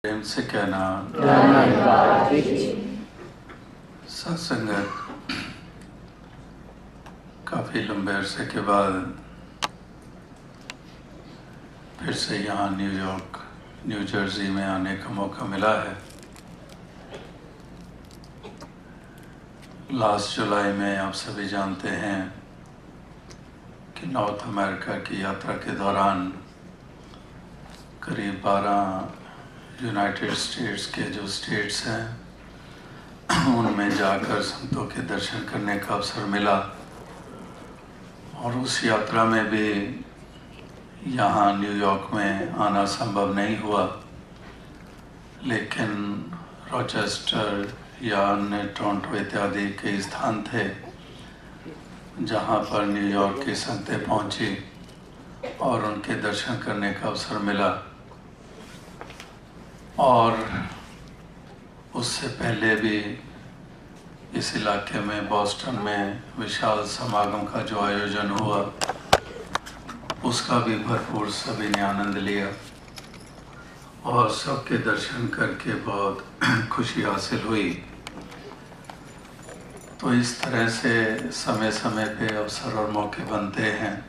प्रेम से कहना सत्संगत काफ़ी लंबे अरसे के बाद फिर से यहाँ न्यूयॉर्क न्यू जर्सी में आने का मौका मिला है। लास्ट जुलाई में आप सभी जानते हैं कि नॉर्थ अमेरिका की यात्रा के दौरान करीब 12 यूनाइटेड स्टेट्स के जो स्टेट्स हैं उनमें जाकर संतों के दर्शन करने का अवसर मिला और उस यात्रा में भी यहाँ न्यूयॉर्क में आना संभव नहीं हुआ, लेकिन रॉचेस्टर या अन्य टोरंटो इत्यादि कई स्थान थे जहाँ पर न्यूयॉर्क की संतें पहुँची और उनके दर्शन करने का अवसर मिला। और उससे पहले भी इस इलाके में बॉस्टन में विशाल समागम का जो आयोजन हुआ उसका भी भरपूर सभी ने आनंद लिया और सबके दर्शन करके बहुत खुशी हासिल हुई। तो इस तरह से समय समय पे अवसर और मौके बनते हैं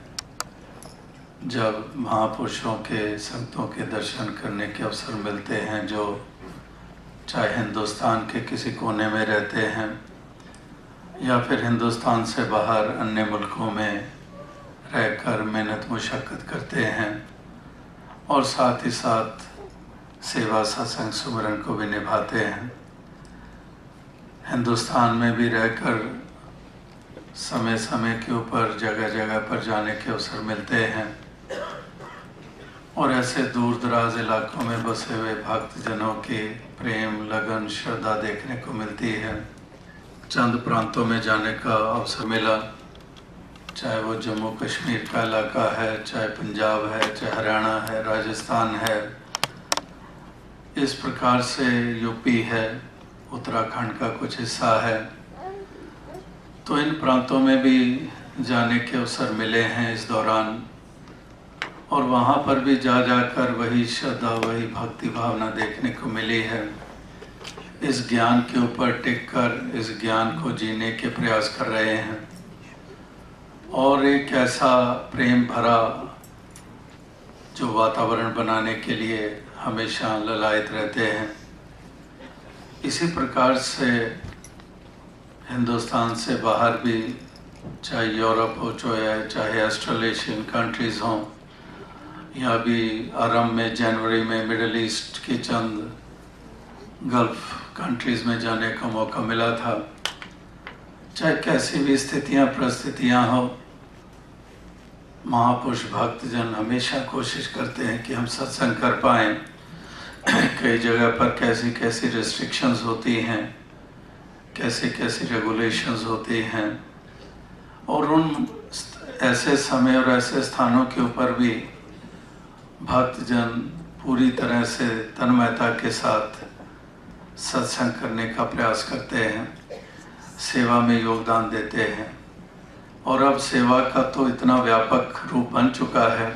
जब महापुरुषों के संतों के दर्शन करने के अवसर मिलते हैं, जो चाहे हिंदुस्तान के किसी कोने में रहते हैं या फिर हिंदुस्तान से बाहर अन्य मुल्कों में रहकर मेहनत मुशक्क़त करते हैं और साथ ही साथ सेवा सत्संग सुमरन को भी निभाते हैं। हिंदुस्तान में भी रहकर समय समय के ऊपर जगह जगह पर जाने के अवसर मिलते हैं और ऐसे दूर दराज इलाकों में बसे हुए भक्तजनों की प्रेम लगन श्रद्धा देखने को मिलती है। चंद प्रांतों में जाने का अवसर मिला, चाहे वो जम्मू कश्मीर का इलाका है, चाहे पंजाब है, चाहे हरियाणा है, राजस्थान है, इस प्रकार से यूपी है, उत्तराखंड का कुछ हिस्सा है। तो इन प्रांतों में भी जाने के अवसर मिले हैं इस दौरान और वहाँ पर भी जाकर वही श्रद्धा वही भक्ति भावना देखने को मिली है। इस ज्ञान के ऊपर टिककर इस ज्ञान को जीने के प्रयास कर रहे हैं और एक ऐसा प्रेम भरा जो वातावरण बनाने के लिए हमेशा ललायत रहते हैं। इसी प्रकार से हिंदुस्तान से बाहर भी, चाहे यूरोप हो, चाहे ऑस्ट्रेलेशियन कंट्रीज़ हों या भी अरब में जनवरी में मिडल ईस्ट की चंद गल्फ कंट्रीज़ में जाने का मौका मिला था। चाहे कैसी भी स्थितियां परिस्थितियां हो, महापुरुष भक्तजन हमेशा कोशिश करते हैं कि हम सत्संग कर पाएँ। कई जगह पर कैसी कैसी रेस्ट्रिक्शंस होती हैं, कैसे कैसे रेगुलेशंस होती हैं और उन ऐसे समय और ऐसे स्थानों के ऊपर भी भक्तजन पूरी तरह से तन्मयता के साथ सत्संग करने का प्रयास करते हैं, सेवा में योगदान देते हैं। और अब सेवा का तो इतना व्यापक रूप बन चुका है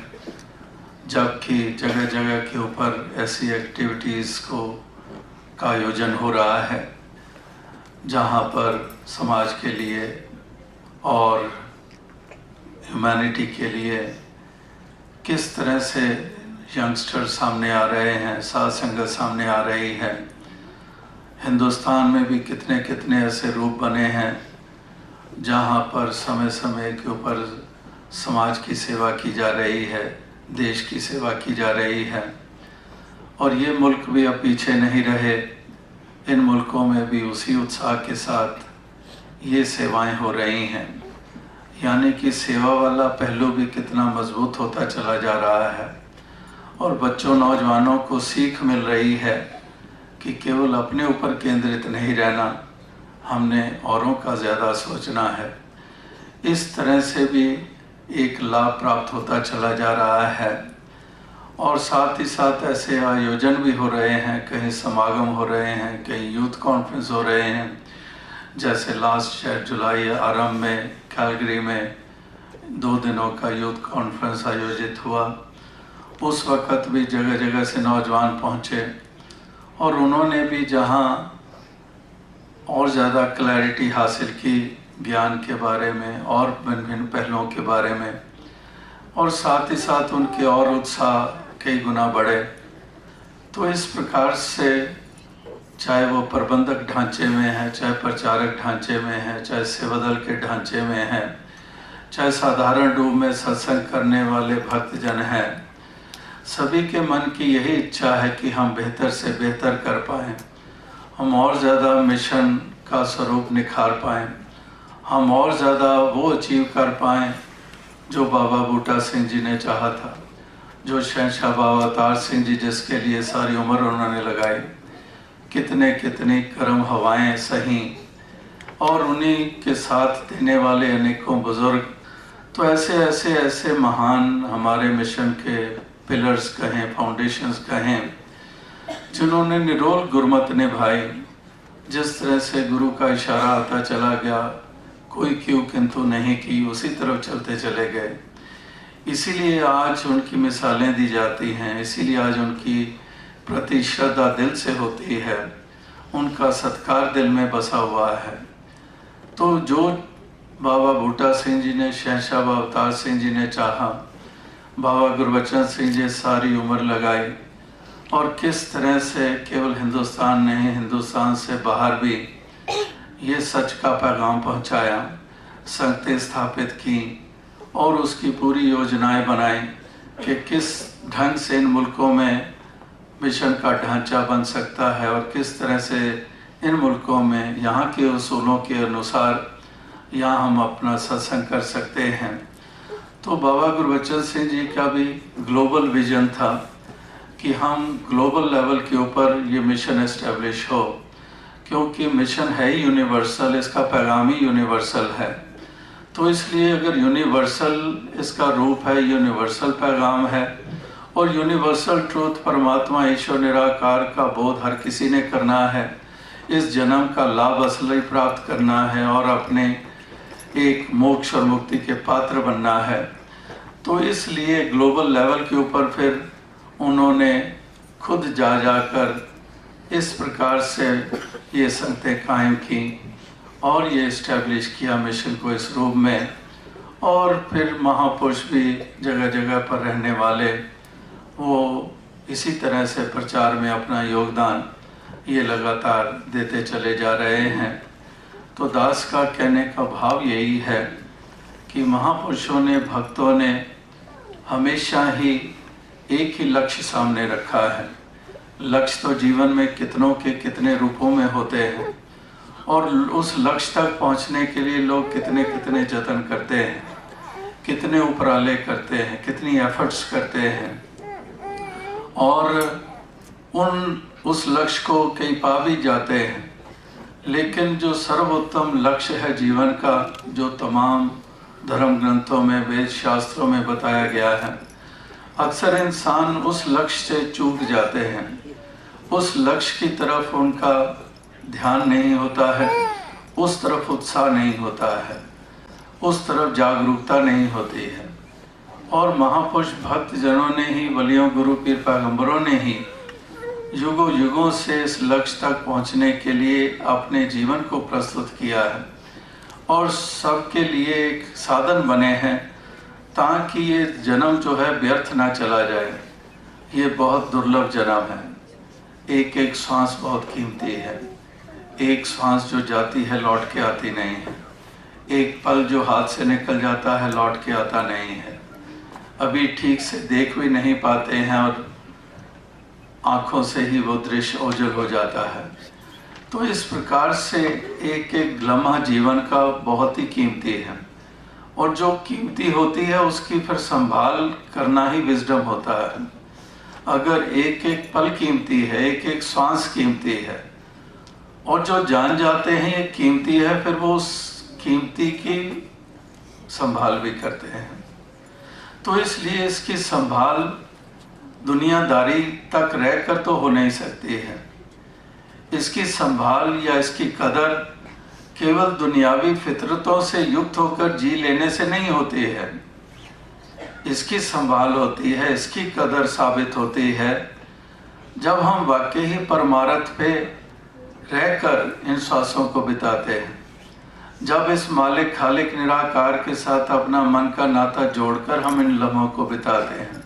जबकि जगह जगह के ऊपर ऐसी एक्टिविटीज़ का आयोजन हो रहा है जहाँ पर समाज के लिए और ह्यूमैनिटी के लिए किस तरह से यंगस्टर सामने आ रहे हैं, साध संगत सामने आ रही है। हिंदुस्तान में भी कितने कितने ऐसे रूप बने हैं जहाँ पर समय समय के ऊपर समाज की सेवा की जा रही है, देश की सेवा की जा रही है और ये मुल्क भी अब पीछे नहीं रहे। इन मुल्कों में भी उसी उत्साह के साथ ये सेवाएं हो रही हैं, यानी कि सेवा वाला पहलू भी कितना मजबूत होता चला जा रहा है और बच्चों नौजवानों को सीख मिल रही है कि केवल अपने ऊपर केंद्रित नहीं रहना, हमने औरों का ज़्यादा सोचना है। इस तरह से भी एक लाभ प्राप्त होता चला जा रहा है और साथ ही साथ ऐसे आयोजन भी हो रहे हैं, कहीं समागम हो रहे हैं, कहीं यूथ कॉन्फ्रेंस हो रहे हैं। जैसे लास्ट जुलाई अरब में कैलगरी में 2 दिनों का यूथ कॉन्फ्रेंस आयोजित हुआ, उस वक़्त भी जगह जगह से नौजवान पहुँचे और उन्होंने भी जहाँ और ज़्यादा क्लैरिटी हासिल की ज्ञान के बारे में और भिन्न भिन्न पहलुओं के बारे में, और साथ ही साथ उनके और उत्साह कई गुना बढ़े। तो इस प्रकार से चाहे वो प्रबंधक ढांचे में है, चाहे प्रचारक ढांचे में है, चाहे सेवादल के ढांचे में है, चाहे साधारण रूप में सत्संग करने वाले भक्तजन हैं, सभी के मन की यही इच्छा है कि हम बेहतर से बेहतर कर पाएँ, हम और ज़्यादा मिशन का स्वरूप निखार पाएँ, हम और ज़्यादा वो अचीव कर पाएँ जो बाबा बूटा सिंह जी ने चाहा था, जो शहंशाह बाबा अवतार सिंह जी जिसके लिए सारी उम्र उन्होंने लगाई, कितने कितनी कर्म हवाएं सही, और उन्हीं के साथ देने वाले अनेकों बुजुर्ग। तो ऐसे महान हमारे मिशन के पिलर्स कहें, फाउंडेशंस कहें, जिन्होंने निरोल गुरमत निभाई। जिस तरह से गुरु का इशारा आता चला गया, कोई क्यों किंतु नहीं की, उसी तरफ चलते चले गए। इसीलिए आज उनकी मिसालें दी जाती हैं, इसीलिए आज उनकी प्रति श्रद्धा दिल से होती है, उनका सत्कार दिल में बसा हुआ है। तो जो बाबा बूटा सिंह जी ने, शहंशाह बाबा अवतार सिंह जी ने चाहा, बाबा गुरबचन सिंह जी सारी उम्र लगाई, और किस तरह से केवल हिंदुस्तान नहीं, हिंदुस्तान से बाहर भी ये सच का पैगाम पहुंचाया, संगतें स्थापित की और उसकी पूरी योजनाएं बनाई कि किस ढंग से इन मुल्कों में मिशन का ढांचा बन सकता है और किस तरह से इन मुल्कों में यहाँ के उसूलों के अनुसार यहाँ हम अपना सत्संग कर सकते हैं। तो बाबा गुरबचन सिंह जी का भी ग्लोबल विजन था कि हम ग्लोबल लेवल के ऊपर ये मिशन एस्टेब्लिश हो, क्योंकि मिशन है ही यूनिवर्सल, इसका पैगाम ही यूनिवर्सल है। तो इसलिए अगर यूनिवर्सल इसका रूप है, यूनिवर्सल पैगाम है, और यूनिवर्सल ट्रूथ परमात्मा ईश्वर निराकार का बोध हर किसी ने करना है, इस जन्म का लाभ असली प्राप्त करना है और अपने एक मोक्ष और मुक्ति के पात्र बनना है। तो इसलिए ग्लोबल लेवल के ऊपर फिर उन्होंने खुद जाकर इस प्रकार से ये संगतें कायम की और ये इस्टेब्लिश किया मिशन को इस रूप में। और फिर महापुरुष भी जगह जगह पर रहने वाले वो इसी तरह से प्रचार में अपना योगदान ये लगातार देते चले जा रहे हैं। तो दास का कहने का भाव यही है कि महापुरुषों ने, भक्तों ने हमेशा ही एक ही लक्ष्य सामने रखा है। लक्ष्य तो जीवन में कितनों के कितने रूपों में होते हैं, और उस लक्ष्य तक पहुंचने के लिए लोग कितने कितने जतन करते हैं, कितने उपराले करते हैं, कितनी एफर्ट्स करते हैं, और उस लक्ष्य को कई पा भी जाते हैं। लेकिन जो सर्वोत्तम लक्ष्य है जीवन का, जो तमाम धर्म ग्रंथों में, वेद शास्त्रों में बताया गया है, अक्सर इंसान उस लक्ष्य से चूक जाते हैं। उस लक्ष्य की तरफ उनका ध्यान नहीं होता है, उस तरफ उत्साह नहीं होता है, उस तरफ जागरूकता नहीं होती है। और महापुरुष भक्त जनों ने ही, वलियों, गुरु, पीर, पैगंबरों ने ही युगों युगों से इस लक्ष्य तक पहुंचने के लिए अपने जीवन को प्रस्तुत किया है और सबके लिए एक साधन बने हैं, ताकि ये जन्म जो है व्यर्थ ना चला जाए। ये बहुत दुर्लभ जन्म है, एक एक सांस बहुत कीमती है। एक सांस जो जाती है लौट के आती नहीं है, एक पल जो हाथ से निकल जाता है लौट के आता नहीं है। अभी ठीक से देख भी नहीं पाते हैं और आँखों से ही वो दृश्य ओझल हो जाता है। तो इस प्रकार से एक एक लम्हा जीवन का बहुत ही कीमती है, और जो कीमती होती है उसकी फिर संभाल करना ही विजडम होता है। अगर एक एक पल कीमती है, एक एक सांस कीमती है, और जो जान जाते हैं ये कीमती है, फिर वो उस कीमती की संभाल भी करते हैं। तो इसलिए इसकी संभाल दुनियादारी तक रहकर तो हो नहीं सकती है। इसकी संभाल या इसकी कदर केवल दुनियावी फितरतों से युक्त होकर जी लेने से नहीं होती है। इसकी संभाल होती है, इसकी कदर साबित होती है जब हम वाकई ही परमार्थ पे रहकर इन श्वासों को बिताते हैं, जब इस मालिक खालिक निराकार के साथ अपना मन का नाता जोड़कर हम इन लम्हों को बिताते हैं,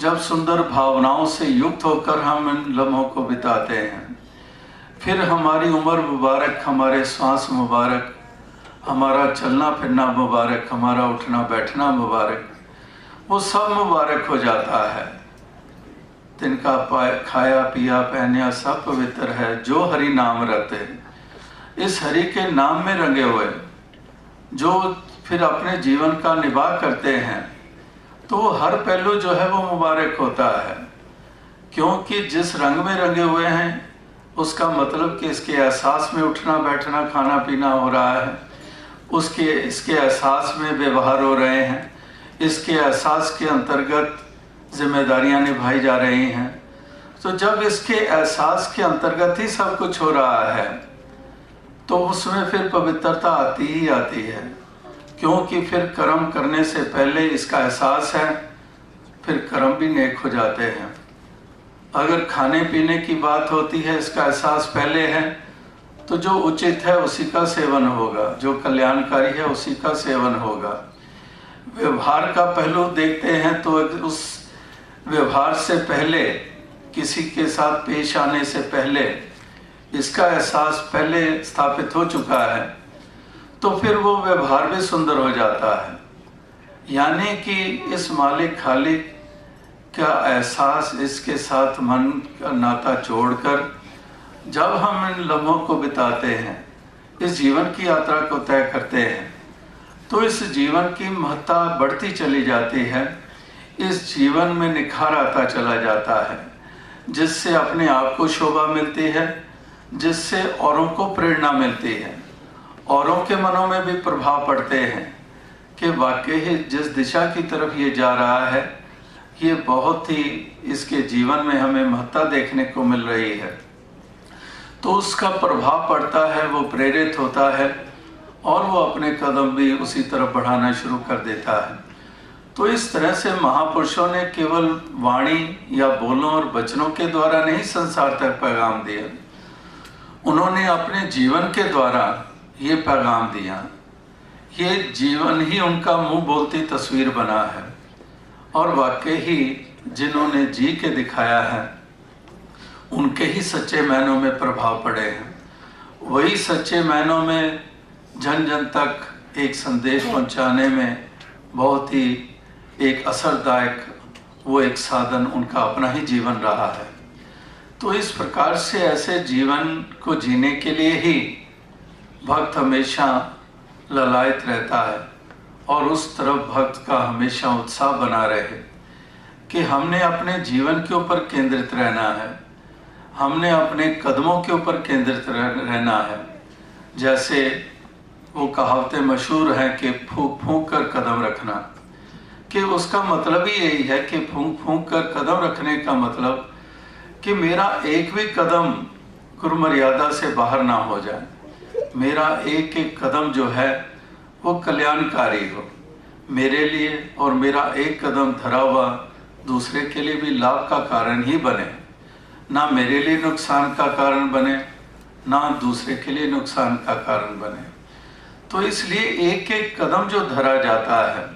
जब सुंदर भावनाओं से युक्त होकर हम इन लम्हों को बिताते हैं, फिर हमारी उम्र मुबारक, हमारे श्वास मुबारक, हमारा चलना फिरना मुबारक, हमारा उठना बैठना मुबारक, वो सब मुबारक हो जाता है। तिनका खाया पिया पहनिया सब पवित्र है, जो हरि नाम रते। इस हरि के नाम में रंगे हुए जो फिर अपने जीवन का निवाह करते हैं, तो वो हर पहलू जो है वो मुबारक होता है। क्योंकि जिस रंग में रंगे हुए हैं, उसका मतलब कि इसके एहसास में उठना बैठना खाना पीना हो रहा है, इसके एहसास में व्यवहार हो रहे हैं, इसके एहसास के अंतर्गत जिम्मेदारियां निभाई जा रही हैं। तो जब इसके एहसास के अंतर्गत ही सब कुछ हो रहा है, तो उसमें फिर पवित्रता आती ही आती है। क्योंकि फिर कर्म करने से पहले इसका एहसास है, फिर कर्म भी नेक हो जाते हैं। अगर खाने पीने की बात होती है, इसका एहसास पहले है, तो जो उचित है उसी का सेवन होगा, जो कल्याणकारी है उसी का सेवन होगा। व्यवहार का पहलू देखते हैं तो उस व्यवहार से पहले, किसी के साथ पेश आने से पहले इसका एहसास पहले स्थापित हो चुका है, तो फिर वो व्यवहार भी सुंदर हो जाता है। यानी कि इस मालिक खालिक का एहसास, इसके साथ मन का नाता जोड़कर जब हम इन लम्हों को बिताते हैं, इस जीवन की यात्रा को तय करते हैं, तो इस जीवन की महत्ता बढ़ती चली जाती है। इस जीवन में निखार आता चला जाता है, जिससे अपने आप को शोभा मिलती है, जिससे औरों को प्रेरणा मिलती है, औरों के मनों में भी प्रभाव पड़ते हैं कि वाकई ही जिस दिशा की तरफ ये जा रहा है, ये बहुत ही इसके जीवन में हमें महत्ता देखने को मिल रही है। तो उसका प्रभाव पड़ता है, वो प्रेरित होता है और वो अपने कदम भी उसी तरफ बढ़ाना शुरू कर देता है। तो इस तरह से महापुरुषों ने केवल वाणी या बोलों और वचनों के द्वारा नहीं संसार तक पैगाम दिया, उन्होंने अपने जीवन के द्वारा ये पैगाम दिया। ये जीवन ही उनका मुंह बोलती तस्वीर बना है, और वाकई ही जिन्होंने जी के दिखाया है, उनके ही सच्चे मायनों में प्रभाव पड़े हैं। वही सच्चे मायनों में जन जन तक एक संदेश पहुंचाने में बहुत ही एक असरदायक वो एक साधन उनका अपना ही जीवन रहा है। तो इस प्रकार से ऐसे जीवन को जीने के लिए ही भक्त हमेशा ललायत रहता है, और उस तरफ भक्त का हमेशा उत्साह बना रहे कि हमने अपने जीवन के ऊपर केंद्रित रहना है, हमने अपने कदमों के ऊपर केंद्रित रहना है। जैसे वो कहावतें मशहूर हैं कि फूंक फूंक कर कदम रखना, कि उसका मतलब ही यही है कि फूंक फूंक कर कदम रखने का मतलब कि मेरा एक भी कदम गुरु मर्यादा से बाहर ना हो जाए, मेरा एक एक कदम जो है वो कल्याणकारी हो मेरे लिए, और मेरा एक कदम धरा हुआ दूसरे के लिए भी लाभ का कारण ही बने, ना मेरे लिए नुकसान का कारण बने, ना दूसरे के लिए नुकसान का कारण बने। तो इसलिए एक एक कदम जो धरा जाता है,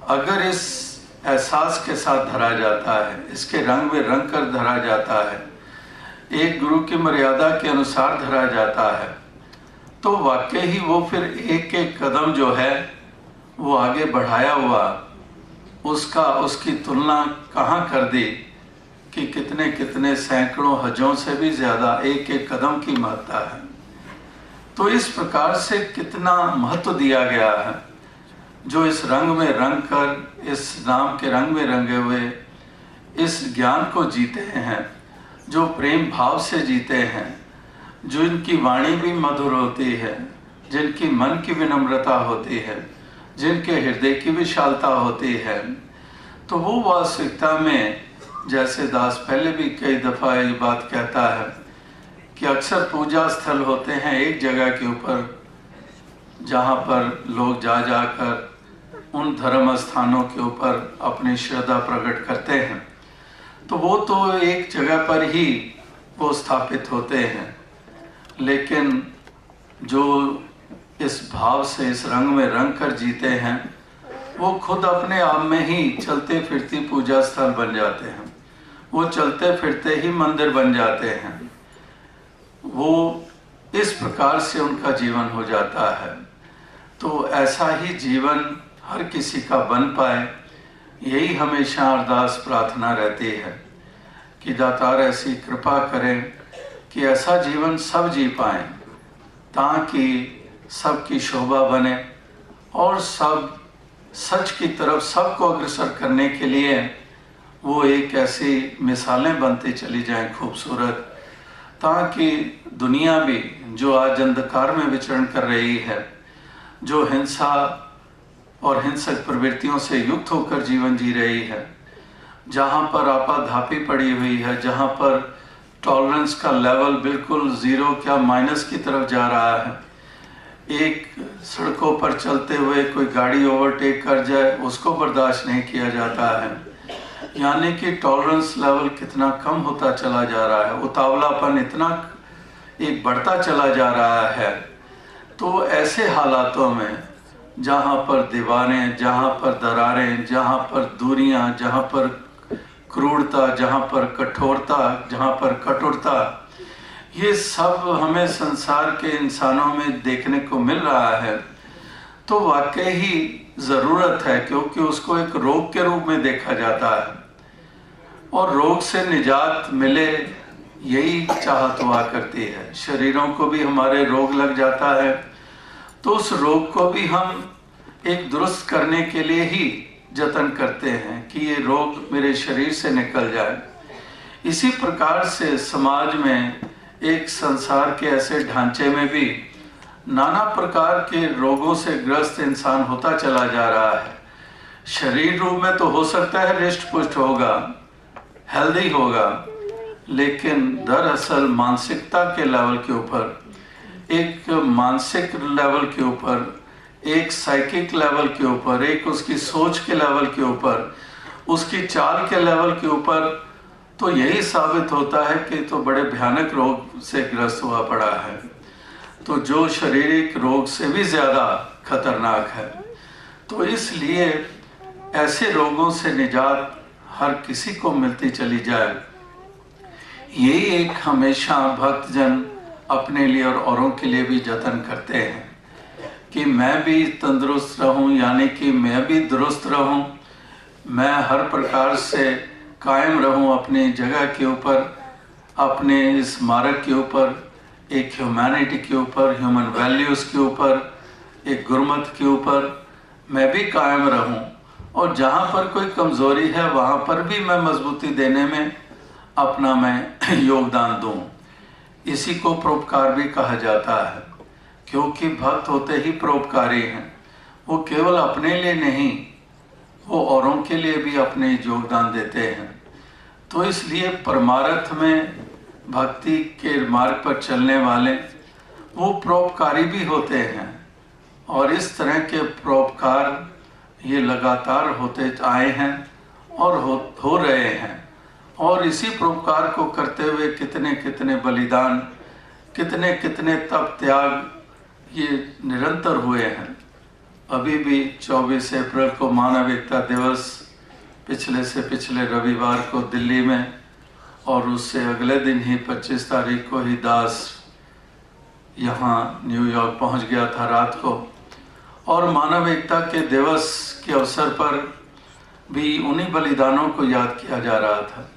अगर इस एहसास के साथ धरा जाता है, इसके रंग में रंग कर धरा जाता है, एक गुरु की मर्यादा के अनुसार धरा जाता है, तो वाकई ही वो फिर एक एक कदम जो है वो आगे बढ़ाया हुआ, उसकी तुलना कहाँ कर दी कि कितने कितने सैकड़ों हजों से भी ज़्यादा एक एक कदम की महत्ता है। तो इस प्रकार से कितना महत्व दिया गया है, जो इस रंग में रंग कर, इस नाम के रंग में रंगे हुए इस ज्ञान को जीते हैं, जो प्रेम भाव से जीते हैं, जो इनकी वाणी भी मधुर होती है, जिनकी मन की विनम्रता होती है, जिनके हृदय की विशालता होती है, तो वो वास्तविकता में, जैसे दास पहले भी कई दफ़ा ये बात कहता है कि अक्सर पूजा स्थल होते हैं एक जगह के ऊपर, जहाँ पर लोग जा जाकर उन धर्म स्थानों के ऊपर अपनी श्रद्धा प्रकट करते हैं। तो वो तो एक जगह पर ही वो स्थापित होते हैं, लेकिन जो इस भाव से इस रंग में रंग कर जीते हैं वो खुद अपने आप में ही चलते फिरती पूजा स्थल बन जाते हैं, वो चलते फिरते ही मंदिर बन जाते हैं। वो इस प्रकार से उनका जीवन हो जाता है। तो ऐसा ही जीवन हर किसी का बन पाए, यही हमेशा अरदास प्रार्थना रहती है कि दातार ऐसी कृपा करें कि ऐसा जीवन सब जी पाएं ताकि सबकी शोभा बने और सब सच की तरफ सबको अग्रसर करने के लिए वो एक ऐसी मिसालें बनती चली जाएं खूबसूरत, ताकि दुनिया भी जो आज अंधकार में विचरण कर रही है, जो हिंसा और हिंसक प्रवृत्तियों से युक्त होकर जीवन जी रही है, जहाँ पर आपाधापी पड़ी हुई है, जहाँ पर टॉलरेंस का लेवल बिल्कुल ज़ीरो क्या माइनस की तरफ जा रहा है, एक सड़कों पर चलते हुए कोई गाड़ी ओवरटेक कर जाए उसको बर्दाश्त नहीं किया जाता है, यानी कि टॉलरेंस लेवल कितना कम होता चला जा रहा है, उतावलापन इतना एक बढ़ता चला जा रहा है। तो ऐसे हालातों में जहाँ पर दीवारें, जहाँ पर दरारें, जहाँ पर दूरियाँ, जहाँ पर क्रूरता, जहाँ पर कठोरता, जहाँ पर कठोरता, ये सब हमें संसार के इंसानों में देखने को मिल रहा है। तो वाकई ही ज़रूरत है, क्योंकि उसको एक रोग के रूप में देखा जाता है और रोग से निजात मिले यही चाहत हुआ करती है। शरीरों को भी हमारे रोग लग जाता है, तो उस रोग को भी हम एक दुरुस्त करने के लिए ही जतन करते हैं कि ये रोग मेरे शरीर से निकल जाए। इसी प्रकार से समाज में एक संसार के ऐसे ढांचे में भी नाना प्रकार के रोगों से ग्रस्त इंसान होता चला जा रहा है। शरीर रूप में तो हो सकता है रिष्ट पुष्ट होगा, हेल्दी होगा, लेकिन दरअसल मानसिकता के लेवल के ऊपर, एक मानसिक लेवल के ऊपर, एक साइकिक लेवल के ऊपर, एक उसकी सोच के लेवल के ऊपर, उसकी चाल के लेवल के ऊपर, तो यही साबित होता है कि तो बड़े भयानक रोग से ग्रस्त हुआ पड़ा है, तो जो शारीरिक रोग से भी ज़्यादा खतरनाक है। तो इसलिए ऐसे रोगों से निजात हर किसी को मिलती चली जाए, यही एक हमेशा भक्तजन अपने लिए और औरों के लिए भी जतन करते हैं कि मैं भी तंदुरुस्त रहूं, यानी कि मैं भी दुरुस्त रहूं, मैं हर प्रकार से कायम रहूं अपनी जगह के ऊपर, अपने इस मार्ग के ऊपर, एक ह्यूमैनिटी के ऊपर, ह्यूमन वैल्यूज़ के ऊपर, एक गुरमत के ऊपर मैं भी कायम रहूं, और जहां पर कोई कमज़ोरी है वहां पर भी मैं मजबूती देने में अपना मैं योगदान दूं। इसी को परोपकार भी कहा जाता है, क्योंकि भक्त होते ही परोपकारी हैं। वो केवल अपने लिए नहीं, वो औरों के लिए भी अपने योगदान देते हैं। तो इसलिए परमार्थ में भक्ति के मार्ग पर चलने वाले वो परोपकारी भी होते हैं, और इस तरह के परोपकार ये लगातार होते आए हैं और हो रहे हैं। और इसी परोपकार को करते हुए कितने कितने बलिदान, कितने कितने तप त्याग ये निरंतर हुए हैं। अभी भी 24 अप्रैल को मानव एकता दिवस पिछले से पिछले रविवार को दिल्ली में, और उससे अगले दिन ही 25 तारीख को ही दास यहाँ न्यूयॉर्क पहुँच गया था रात को। और मानव एकता के दिवस के अवसर पर भी उन्हीं बलिदानों को याद किया जा रहा था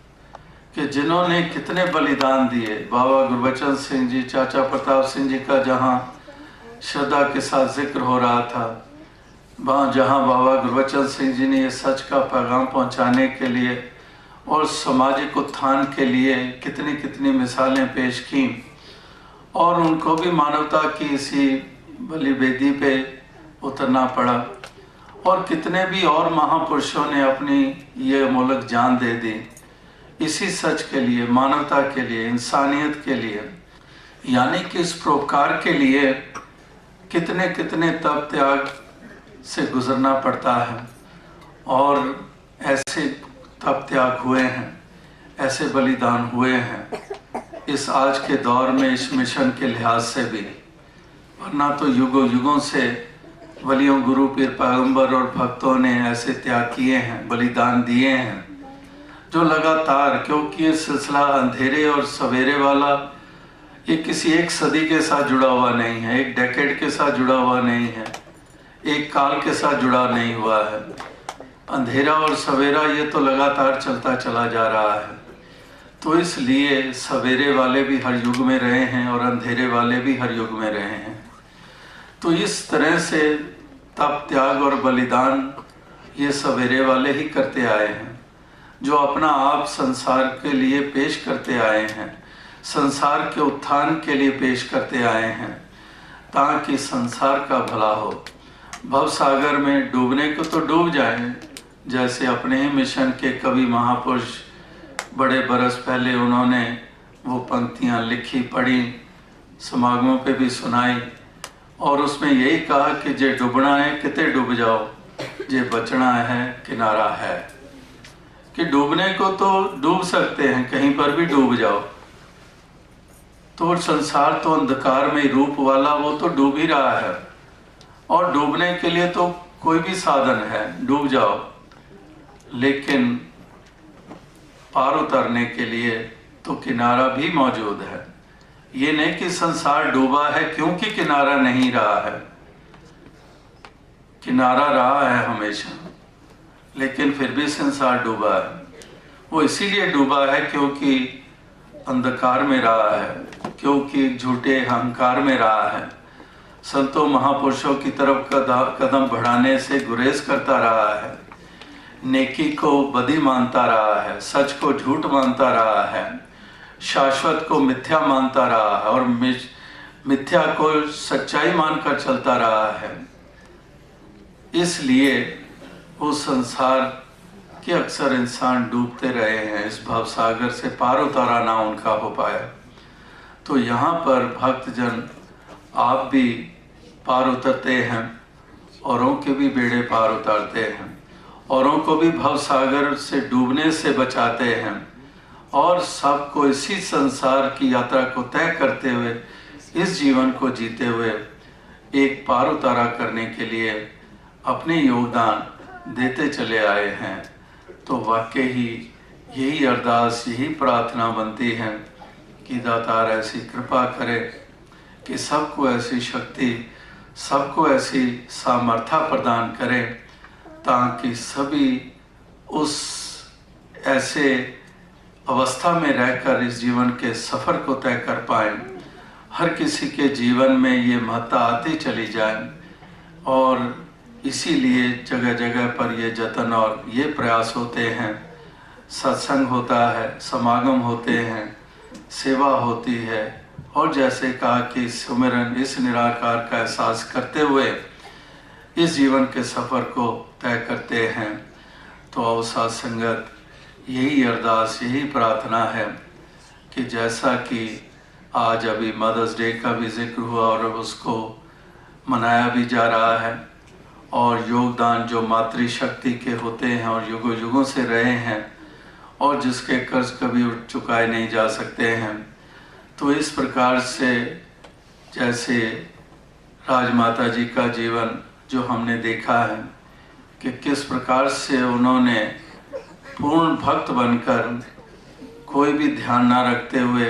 कि जिन्होंने कितने बलिदान दिए। बाबा गुरबचन सिंह जी, चाचा प्रताप सिंह जी का जहाँ श्रद्धा के साथ जिक्र हो रहा था, वहाँ जहाँ बाबा गुरबचन सिंह जी ने ये सच का पैगाम पहुँचाने के लिए और सामाजिक उत्थान के लिए कितनी कितनी मिसालें पेश की, और उनको भी मानवता की इसी बलिवेदी पे उतरना पड़ा। और कितने भी और महापुरुषों ने अपनी ये अमोलक जान दे दी इसी सच के लिए, मानवता के लिए, इंसानियत के लिए, यानी कि इस परोपकार के लिए कितने कितने तप त्याग से गुजरना पड़ता है। और ऐसे तप त्याग हुए हैं ऐसे बलिदान हुए हैं इस आज के दौर में, इस मिशन के लिहाज से भी। वरना तो युगों युगों से वलियों, गुरु, पीर, पैगंबर और भक्तों ने ऐसे त्याग किए हैं, बलिदान दिए हैं, जो लगातार, क्योंकि ये सिलसिला अंधेरे और सवेरे वाला ये किसी एक सदी के साथ जुड़ा हुआ नहीं है, एक डेकेड के साथ जुड़ा हुआ नहीं है, एक काल के साथ जुड़ा नहीं हुआ है। अंधेरा और सवेरा ये तो लगातार चलता चला जा रहा है। तो इसलिए सवेरे वाले भी हर युग में रहे हैं और अंधेरे वाले भी हर युग में रहे हैं। तो इस तरह से तप, त्याग और बलिदान ये सवेरे वाले ही करते आए हैं, जो अपना आप संसार के लिए पेश करते आए हैं, संसार के उत्थान के लिए पेश करते आए हैं, ताकि संसार का भला हो। भव सागर में डूबने को तो डूब जाएं, जैसे अपने ही मिशन के कवि महापुरुष बड़े बरस पहले उन्होंने वो पंक्तियाँ लिखी, पढ़ी, समागमों पे भी सुनाई, और उसमें यही कहा कि जे डूबना है किते डूब जाओ, जे बचना है किनारा है। कि डूबने को तो डूब सकते हैं, कहीं पर भी डूब जाओ। तो संसार तो अंधकार में रूप वाला, वो तो डूब ही रहा है, और डूबने के लिए तो कोई भी साधन है, डूब जाओ। लेकिन पार उतरने के लिए तो किनारा भी मौजूद है। ये नहीं कि संसार डूबा है क्योंकि किनारा नहीं रहा है, किनारा रहा है हमेशा, लेकिन फिर भी संसार डूबा है। वो इसीलिए डूबा है क्योंकि अंधकार में रहा है, क्योंकि झूठे अहंकार में रहा है, संतों महापुरुषों की तरफ कदम बढ़ाने से गुरेज करता रहा है, नेकी को बदी मानता रहा है, सच को झूठ मानता रहा है, शाश्वत को मिथ्या मानता रहा है, और मिथ्या को सच्चाई मानकर चलता रहा है। इसलिए उस संसार के अक्सर इंसान डूबते रहे हैं, इस भव सागर से पार उतारा ना उनका हो पाया। तो यहाँ पर भक्तजन आप भी पार उतरते हैं, औरों के भी बेड़े पार उतारते हैं, औरों को भी भव सागर से डूबने से बचाते हैं, और सबको इसी संसार की यात्रा को तय करते हुए, इस जीवन को जीते हुए एक पार उतारा करने के लिए अपने योगदान देते चले आए हैं। तो वाकई ही यही अरदास, यही प्रार्थना बनती है कि दातार ऐसी कृपा करे कि सबको ऐसी शक्ति, सबको ऐसी सामर्थ्य प्रदान करे, ताकि सभी उस ऐसे अवस्था में रहकर इस जीवन के सफ़र को तय कर पाएं। हर किसी के जीवन में ये महत्ता आती चली जाए, और इसीलिए जगह जगह पर ये जतन और ये प्रयास होते हैं। सत्संग होता है, समागम होते हैं, सेवा होती है, और जैसे कहा कि सुमिरन, इस निराकार का एहसास करते हुए इस जीवन के सफ़र को तय करते हैं। तो अवसाद संगत यही अरदास, यही प्रार्थना है कि जैसा कि आज अभी मदर्स डे का भी जिक्र हुआ और उसको मनाया भी जा रहा है, और योगदान जो मातृशक्ति के होते हैं और युगों युगों से रहे हैं, और जिसके कर्ज कभी चुकाए नहीं जा सकते हैं। तो इस प्रकार से जैसे राजमाता जी का जीवन जो हमने देखा है कि किस प्रकार से उन्होंने पूर्ण भक्त बनकर, कोई भी ध्यान ना रखते हुए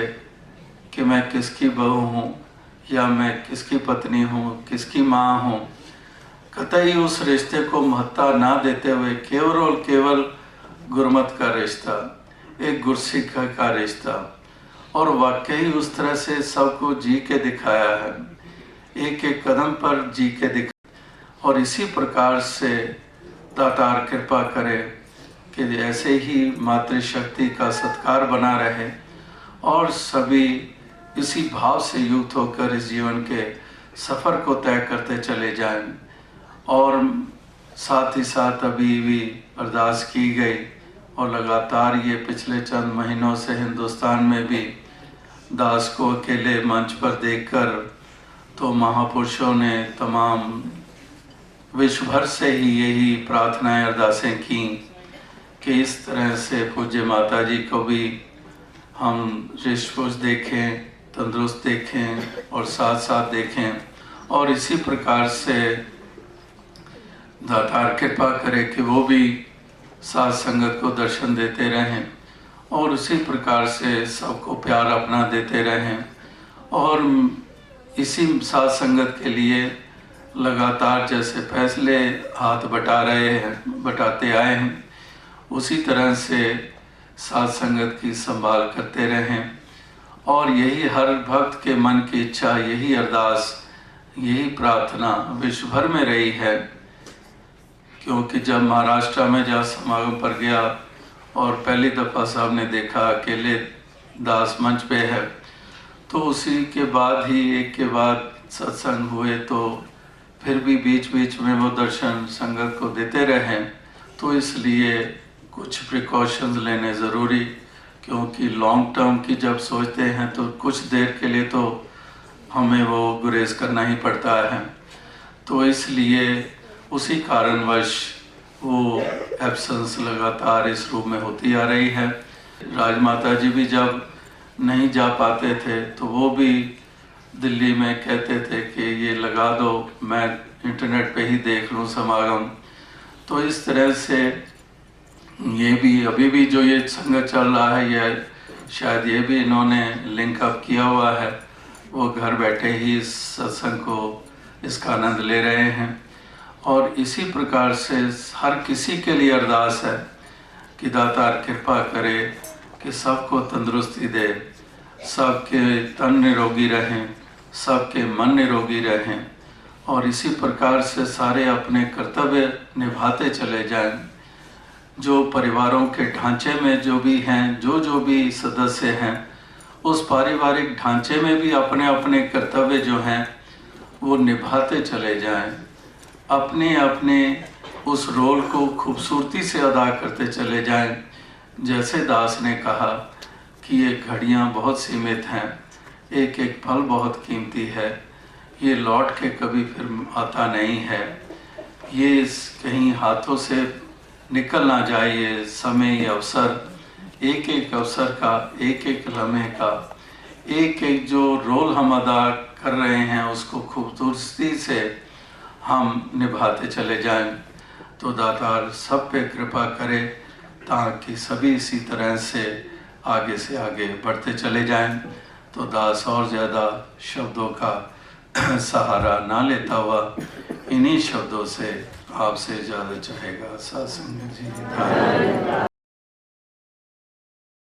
कि मैं किसकी बहू हूँ या मैं किसकी पत्नी हूँ, किसकी माँ हूँ, कतई उस रिश्ते को महत्ता ना देते हुए केवल और केवल गुरमत का रिश्ता, एक गुरसिख का रिश्ता, और वाकई उस तरह से सबको जी के दिखाया है, एक एक कदम पर जी के दिखाया। और इसी प्रकार से दातार कृपा करे कि ऐसे ही मातृशक्ति का सत्कार बना रहे, और सभी इसी भाव से युक्त होकर इस जीवन के सफ़र को तय करते चले जाएं। और साथ ही साथ अभी भी अरदास की गई, और लगातार ये पिछले चंद महीनों से हिंदुस्तान में भी दास को अकेले मंच पर देखकर तो महापुरुषों ने तमाम विश्व भर से ही यही प्रार्थनाएं, अरदासें की कि इस तरह से पूज्य माता जी को भी हम रिश्वोज देखें, तंदुरुस्त देखें और साथ साथ देखें, और इसी प्रकार से दातार कृपा करे कि वो भी साथ संगत को दर्शन देते रहें और उसी प्रकार से सबको प्यार अपना देते रहें, और इसी साथ संगत के लिए लगातार जैसे फैसले हाथ बटाते आए हैं, उसी तरह से साथ संगत की संभाल करते रहें। और यही हर भक्त के मन की इच्छा, यही अरदास, यही प्रार्थना विश्व भर में रही है। क्योंकि जब महाराष्ट्र में जब समागम पर गया और पहली दफ़ा साहब ने देखा अकेले दास मंच पे है, तो उसी के बाद ही एक के बाद सत्संग हुए, तो फिर भी बीच बीच में वो दर्शन संगत को देते रहें। तो इसलिए कुछ प्रिकॉशंस लेने ज़रूरी, क्योंकि लॉन्ग टर्म की जब सोचते हैं तो कुछ देर के लिए तो हमें वो गुरेज करना ही पड़ता है। तो इसलिए उसी कारणवश वो एब्सेंस लगातार इस रूप में होती आ रही है। राजमाता जी भी जब नहीं जा पाते थे तो वो भी दिल्ली में कहते थे कि ये लगा दो, मैं इंटरनेट पे ही देख लूँ समागम। तो इस तरह से ये भी अभी भी जो ये संगत चल रहा है, ये शायद ये भी इन्होंने लिंक अप किया हुआ है, वो घर बैठे ही इस सत्संग को, इसका आनंद ले रहे हैं। और इसी प्रकार से हर किसी के लिए अरदास है कि दातार कृपा करे कि सबको तंदुरुस्ती दे, सबके तन निरोगी रहें, सबके मन निरोगी रहें, और इसी प्रकार से सारे अपने कर्तव्य निभाते चले जाएं। जो परिवारों के ढांचे में जो भी हैं, जो भी सदस्य हैं, उस पारिवारिक ढांचे में भी अपने अपने कर्तव्य जो हैं वो निभाते चले जाएं, अपने अपने उस रोल को खूबसूरती से अदा करते चले जाएं। जैसे दास ने कहा कि ये घड़ियां बहुत सीमित हैं, एक एक पल बहुत कीमती है, ये लौट के कभी फिर आता नहीं है, ये कहीं हाथों से निकल ना जाए ये समय, ये अवसर, एक एक अवसर का, एक एक लम्हे का, एक एक जो रोल हम अदा कर रहे हैं उसको खूबसूरती से हम निभाते चले जाएं। तो दातार सब पे कृपा करे ताकि सभी इसी तरह से आगे बढ़ते चले जाएं। तो दास और ज़्यादा शब्दों का सहारा ना लेता हुआ इन्हीं शब्दों से आपसे ज़्यादा चाहेगा। सत्संग जी।